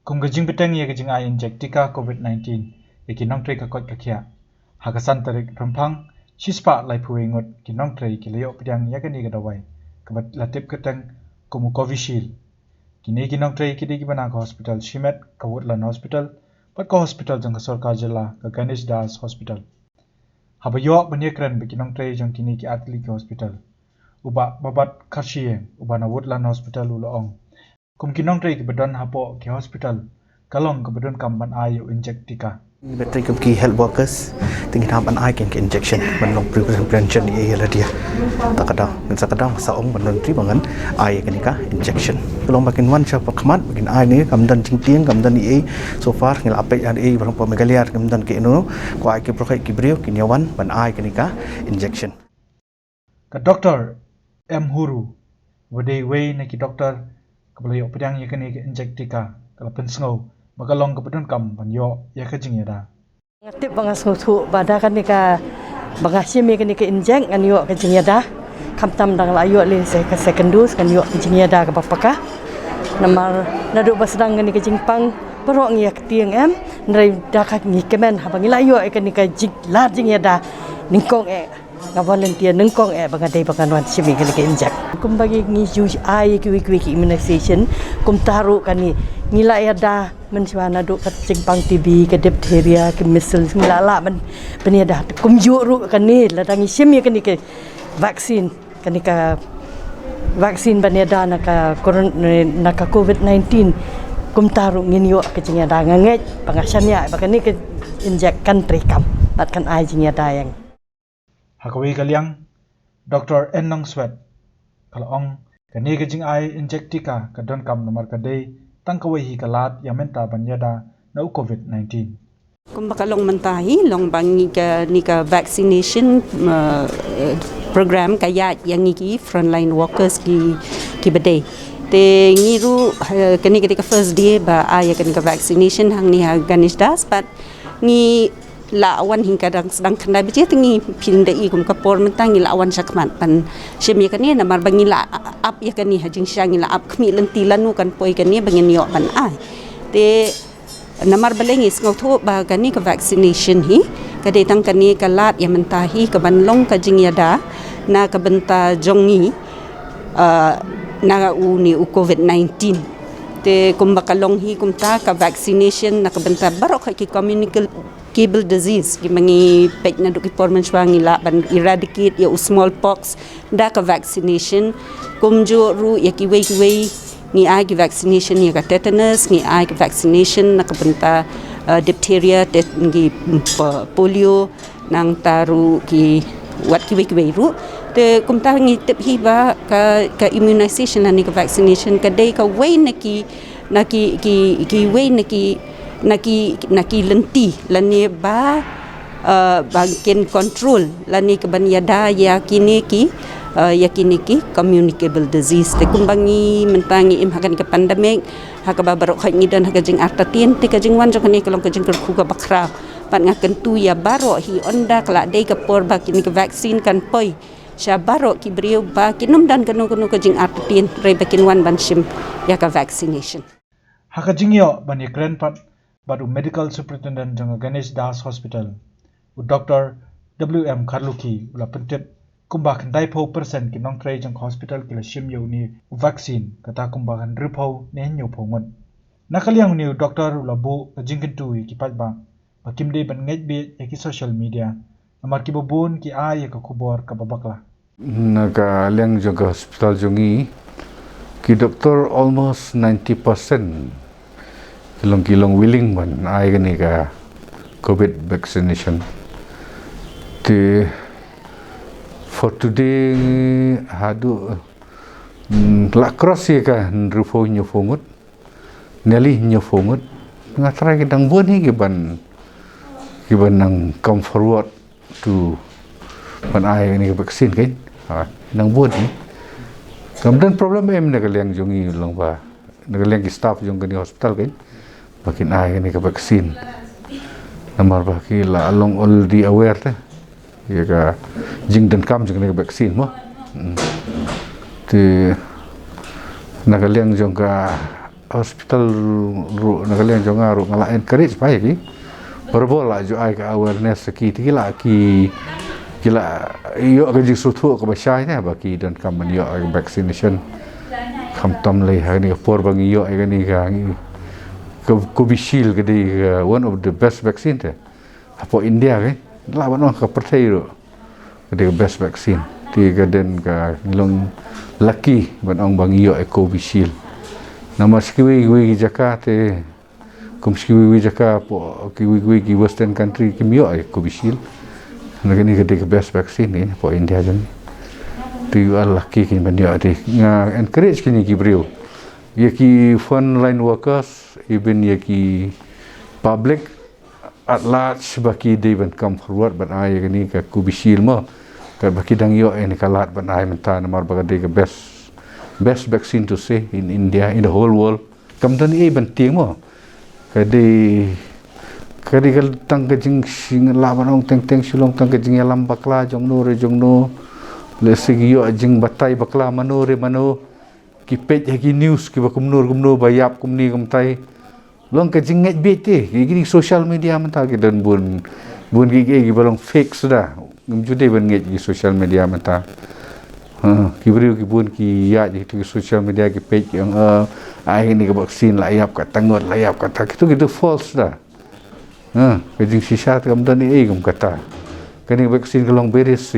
Kum gajing petang ya gajing ai inject tika COVID-19 ikinong tre kakot kakia. Hakasan tarik rampang shispa lai puengot kinong tre kilayo pedang ya kani gadawai. Kabat latip ketang kumu Covishield. Kini kinong tre kidi gibana ka hospital Shimet ka Woodland Hospital pat ka hospital jang ka Sarkar Jilla ka Ganesh Das Hospital. Habayo banyakran bikinong tre jang kini ki atli ki hospital. Uba babat karsiyeng uba na Woodland Hospital uloong. Kum kinong tre ki bedon hapo ki hospital kalong ke bedon kamban ayu inject tika. Battery kum ki health workers tingin haban ai ken injection ban long prevention ye la dia takadang ngin sakadang saong ban tri bangan ai ken ka injection long bakin wan cha pakmat bakin ai ni kamdan tingting kamdan ni so far ngil apek an ban po megaliar kamdan ke no ko ai ke prokai ki brio kin yawan ban ai ken ka injection Ka Dr. M Huru wade way na ki doctor kablayo pedang ye ken inject tika kala pensngo magalong ke bedon kam ban yo ya ka jing da. Ngatip bangas ngutu pada kan nika bangasi mi kan nika injek kan yo ke jingada kamtam dang la yo le se ke second dose kan yo ke jingada ke bapaka namar nadu basdang kan nika jingpang perok ngi tiang nrai dakak ngi kemen habang la yo kan nika jig la jingada ningkong nga volunteer ningkong bangadai banganwan simi kan nika injek kum bagi ngi use ai ki immunization kum taru kan ni ngila ada mensuana duk ke jingpang TB ke diphtheria ke measles ngila men peniada kumjuru kan ni ladangi simi kan ni ke vaksin kan ni ka vaksin peniada naka naka COVID-19 kum taru nginyo ke jingada nganget pangasanya bakan ni ke injek country kam batkan ai jingada yang Hakawi kaliang Dr. Enong Swet kalong kani ke jing ai inject tika ka don kam nomor kadai tangkawai hi kalat yamenta banyada na COVID-19. Kung bakalong mentahi long bangi ka ni ka vaccination program kaya yang iki frontline workers ki bade te ngiru kani ketika first day ba aya kani ka vaccination hang ni ha Ganesh Das but ni lawan hingga sedang kena biji tengi pindai kum kapor mentangi lawan sakmat pan syemi kani namar bangi la ap ya kani hajing syangi la ap kmi lenti lanu kan poi kani bangin yo pan ai te namar balengi ngau tho ba kani ka vaccination hi kade tang kani kalat ya mentahi ka banlong ka jing yada na ka benta jongi na uni COVID-19 te kumbakalong hi kumta ka vaccination na ka benta barok ki communicable disease ki mangi pek na duki porman swangi la ban eradicate ya smallpox da ka vaccination kumjo ru ya ki wei ni ai ki vaccination ya ka tetanus ni ai ki vaccination na ka benta diphtheria ngi polio nang taru ki wat ki wei ru te kumta ngi tip hi ba ka immunization ni ka vaccination ka dei ka wei na ki wei na ki lenti lani ba bagian control lani ke banyada yakini ki communicable disease te kumbangi mentangi im hakan ke pandemic hakaba barok khangi dan hakajing artatin te kajing wan jokani kalong kajing ku ka bakra pan ngaken tu ya barok hi onda kala dei ka por ba kini ke vaksin kan poi sya barok ki brio ba kinum dan kanu kajing artatin re bakin wan banshim ya ka vaccination Hakajing yo bani pat badu medical superintendent jang Ganesh Das Hospital u Dr. WM Karluki ula pentip kumbakan daipo persen kinong tray jang hospital kila shim yo ni vaksin kata kumbakan ripo ne nyo pongon nakaliang ni Dr. ula bu kajing kentui kipat ba bakimde ban ngej bi ki social media amar ki bubun ki ay ka kubor ka babakla nakaliang jang hospital jongi ki doktor almost 90% kilong willing man ai gani ka COVID vaccination te for today hadu la cross ye ka rufo nyo fongut neli nyo fongut ngatrai kedang buan hi giban nang come forward to ban ai gani vaksin kan nang buan hi kemudian problem nakaliang jongi long ba nakaliang ki staff jong gani hospital kan bakin ai ni ka vaksin namar baki la along already aware te ya ka jing dan kam jing ni ka vaksin mo te nakaliang jong ka hospital ru nakalian jonga ru ngala encourage pai ki berbola jo ai ka awareness ki tikila ki kila yo ka jik suthu ka basai ne ba ki dan kam yo vaccination kham tam le ha ni por bang yo ai ni ka Covishield ke di one of the best vaccine te apo India ke la ban ka pertai ro ke best vaccine ti ka den ka long lucky ban ong bang yo Covishield nama skiwi Jakarta kum skiwi Jakarta po ki western country ki yo Covishield ni ke best vaccine ni po India jan ti lucky ki ban yo ti encourage ki ni ki brio yaki frontline workers even yaki public at large baki they ban come forward ban ai ni ka Covishield mo ka baki dang yo ni kalat ban ai menta namar baga de best vaccine to say in India in the whole world kam dan e ban ting mo ka de kal tang ka jing sing la ban ong teng sulong tang ka jing lam bakla jong no le sigi yo jing batai bakla mano ki page ki news ki ba kumnur bayap kumni kumtai long ka jinget bete ki social media menta ki dan bun ki balong fake sudah ngumjude ban nget ki social media menta ki beriu ki bun ki ya ki social media ki page yang ai ni ka vaksin layap ka tangot layap ka gitu false dah ka jing sisa kam dan kum kata kani vaksin kalong beres